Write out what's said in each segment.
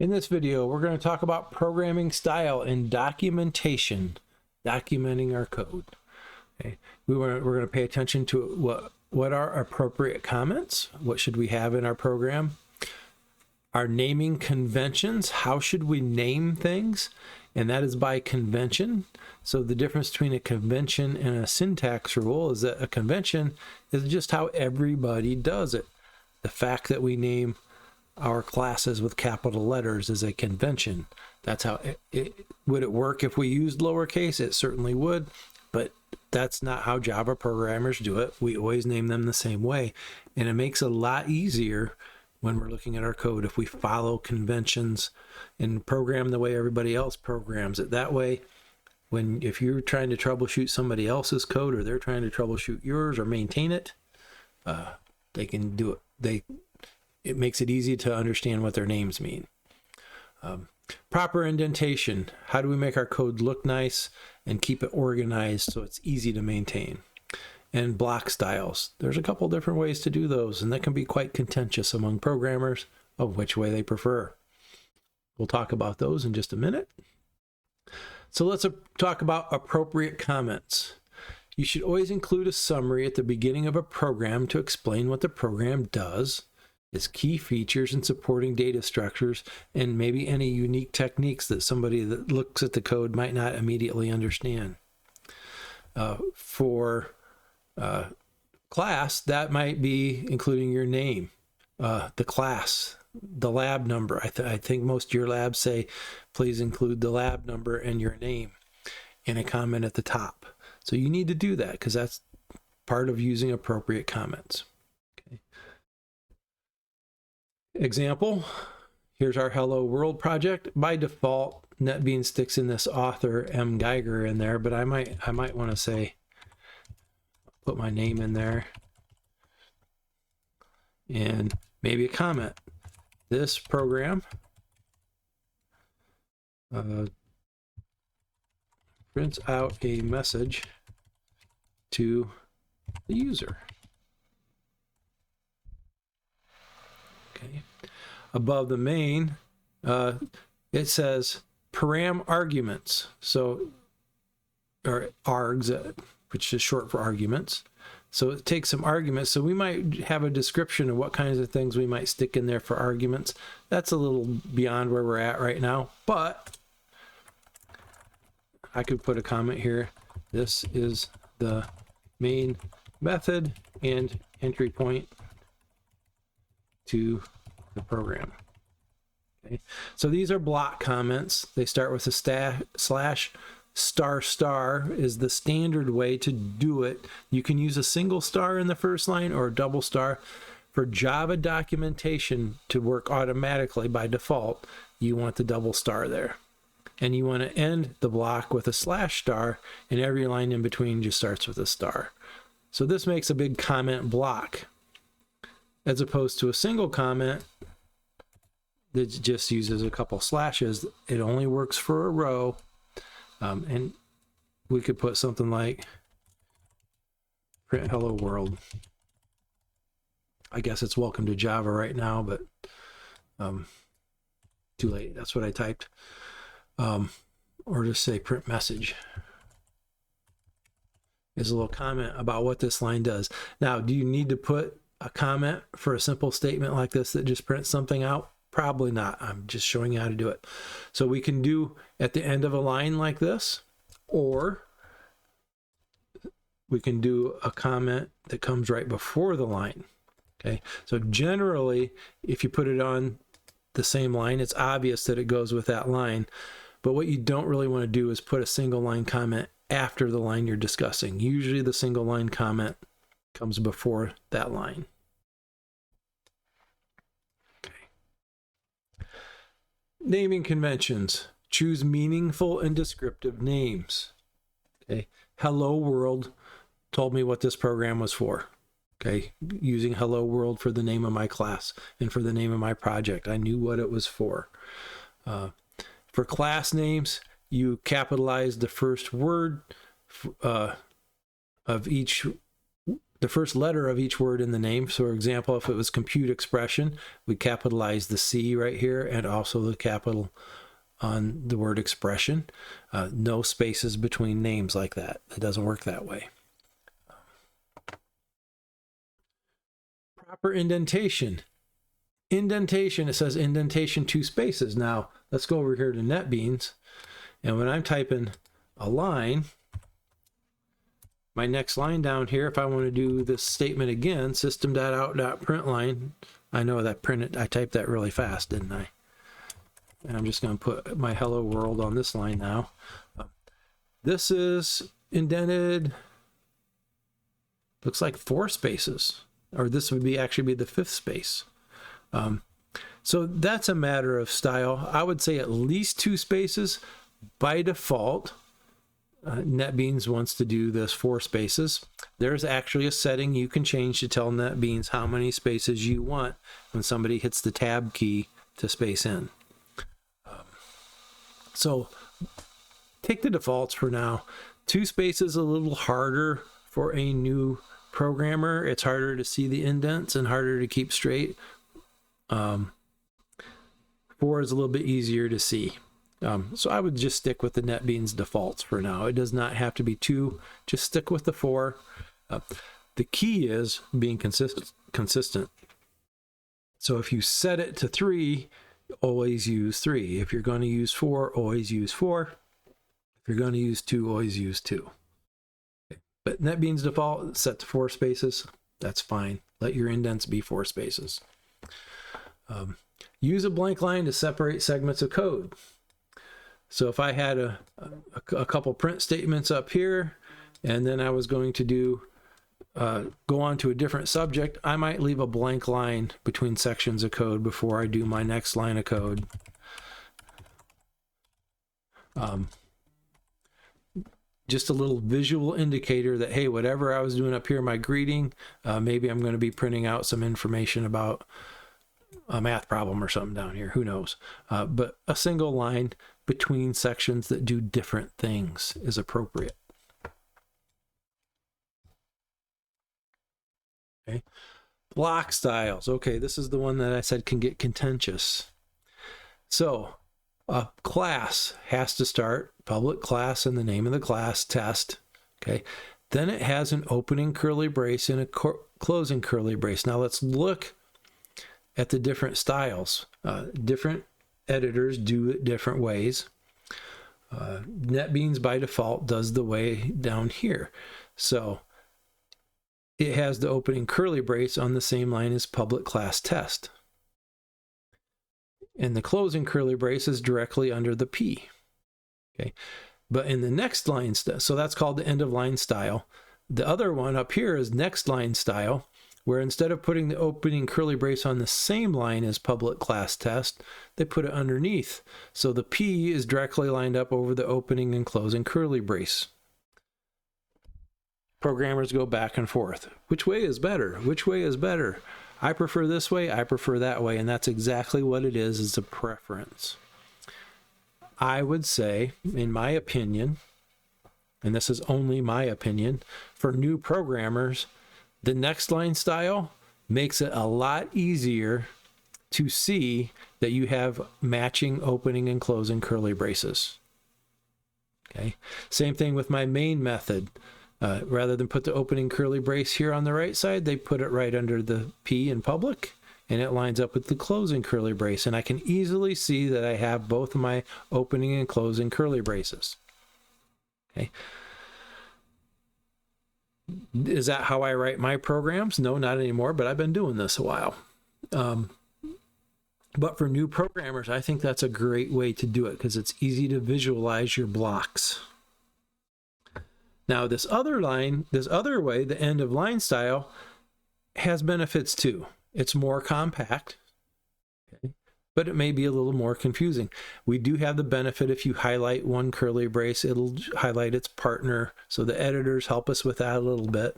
In this video, we're going to talk about programming style and documentation, documenting our code. Okay. We're going to pay attention to what are appropriate comments, what should we have in our program, our naming conventions, how should we name things, and that is by convention. So the difference between a convention and a syntax rule is that a convention is just how everybody does it. The fact that we name our classes with capital letters is a convention. That's how would it work if we used lowercase? It certainly would, but that's not how Java programmers do it. We always name them the same way, and it makes it a lot easier when we're looking at our code if we follow conventions and program the way everybody else programs it. That way, if you're trying to troubleshoot somebody else's code or they're trying to troubleshoot yours or maintain it, they can do it. It makes it easy to understand what their names mean. Proper indentation. How do we make our code look nice and keep it organized so it's easy to maintain? And block styles. There's a couple different ways to do those, and that can be quite contentious among programmers of which way they prefer. We'll talk about those in just a minute. So let's talk about appropriate comments. You should always include a summary at the beginning of a program to explain what the program does, its key features and supporting data structures, and maybe any unique techniques that somebody that looks at the code might not immediately understand. For class, that might be including your name, the class, the lab number. I think most of your labs say, please include the lab number and your name in a comment at the top. So you need to do that because that's part of using appropriate comments. Okay. Example, here's our Hello World project. By default, NetBeans sticks in this author M. Geiger in there, but I might want to say, put my name in there and maybe a comment. This program prints out a message to the user. Okay. Above the main, it says param arguments. So, or args, which is short for arguments. So it takes some arguments. So we might have a description of what kinds of things we might stick in there for arguments. That's a little beyond where we're at right now, but I could put a comment here. This is the main method and entry point to the program. Okay. So these are block comments. They start with a slash. Star is the standard way to do it. You can use a single star in the first line or a double star. For Java documentation to work automatically by default, you want the double star there. And you want to end the block with a slash star, and every line in between just starts with a star. So this makes a big comment block, as opposed to a single comment that just uses a couple slashes. It only works for a row. And we could put something like print hello world. I guess it's welcome to Java right now, but too late. That's what I typed. Or just say print message. There's a little comment about what this line does. Now, do you need to put a comment for a simple statement like this that just prints something out? Probably not. I'm just showing you how to do it. So we can do at the end of a line like this, or we can do a comment that comes right before the line. Okay. So generally, if you put it on the same line, it's obvious that it goes with that line. But what you don't really want to do is put a single line comment after the line you're discussing. Usually the single line comment comes before that line. Naming conventions. Choose meaningful and descriptive names. Okay. Hello World told me what this program was for. Okay. Using Hello World for the name of my class and for the name of my project. I knew what it was for. For class names, you capitalize the first word of each the first letter of each word in the name. So, for example, if it was compute expression, we capitalize the C right here and also the capital on the word expression. No spaces between names like that. It doesn't work that way. Proper indentation. Indentation, it says indentation 2 spaces. Now, let's go over here to NetBeans. And when I'm typing a line, my next line down here, if I want to do this statement again, system.out.println, I know that I typed that really fast, didn't I? And I'm just going to put my hello world on this line now. This is indented, looks like 4 spaces, or this would actually be the 5th space. So that's a matter of style. I would say at least 2 spaces. By default, NetBeans wants to do this 4 spaces. There's actually a setting you can change to tell NetBeans how many spaces you want when somebody hits the tab key to space in. So take the defaults for now. 2 spaces a little harder for a new programmer. It's harder to see the indents and harder to keep straight. 4 is a little bit easier to see. So I would just stick with the NetBeans defaults for now. It does not have to be 2. Just stick with the 4. The key is being consistent. So if you set it to 3, always use 3. If you're going to use 4, always use 4. If you're going to use 2, always use 2. Okay. But NetBeans default set to 4 spaces. That's fine. Let your indents be 4 spaces. Use a blank line to separate segments of code. So if I had a couple print statements up here, and then I was going to do go on to a different subject, I might leave a blank line between sections of code before I do my next line of code. Just a little visual indicator that, hey, whatever I was doing up here, my greeting, maybe I'm going to be printing out some information about a math problem or something down here. Who knows? But a single line between sections that do different things is appropriate. Okay. Block styles. Okay, this is the one that I said can get contentious. So a class has to start public class and the name of the class test. Okay. Then it has an opening curly brace and a closing curly brace. Now let's look at the different styles. Different editors do it different ways. NetBeans by default does the way down here. So it has the opening curly brace on the same line as public class test. And the closing curly brace is directly under the P. Okay. But in the next line, so that's called the end of line style. The other one up here is next line style, where instead of putting the opening curly brace on the same line as public class test, they put it underneath. So the P is directly lined up over the opening and closing curly brace. Programmers go back and forth. Which way is better? Which way is better? I prefer this way, I prefer that way, and that's exactly what it is a preference. I would say, in my opinion, and this is only my opinion, for new programmers, the next line style makes it a lot easier to see that you have matching opening and closing curly braces. Okay. Same thing with my main method. Rather than put the opening curly brace here on the right side, they put it right under the P in public, and it lines up with the closing curly brace. And I can easily see that I have both of my opening and closing curly braces. Okay. Is that how I write my programs? No, not anymore, but I've been doing this a while. But for new programmers, I think that's a great way to do it because it's easy to visualize your blocks. Now, this other way, the end of line style, has benefits too. It's more compact, okay, but it may be a little more confusing. We do have the benefit if you highlight one curly brace, it'll highlight its partner. So the editors help us with that a little bit.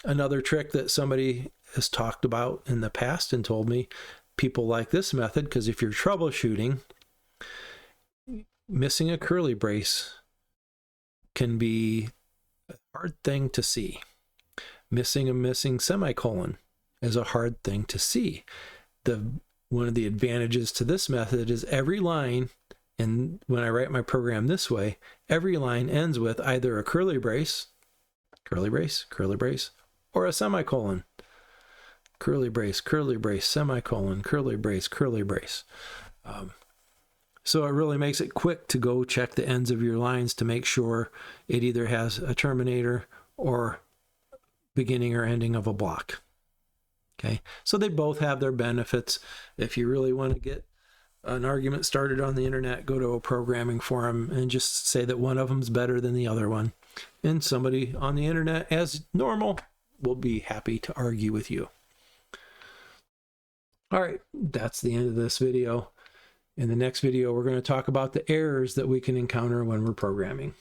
Another trick that somebody has talked about in the past and told me, people like this method, because if you're troubleshooting, missing a curly brace can be a hard thing to see. missing a missing semicolon is a hard thing to see. One of the advantages to this method is every line, and when I write my program this way, every line ends with either a curly brace, or a semicolon. Curly brace, semicolon, curly brace. So it really makes it quick to go check the ends of your lines to make sure it either has a terminator or beginning or ending of a block. Okay, so they both have their benefits. If you really want to get an argument started on the internet, go to a programming forum and just say that one of them's better than the other one. And somebody on the internet, as normal, will be happy to argue with you. All right, that's the end of this video. In the next video, we're going to talk about the errors that we can encounter when we're programming.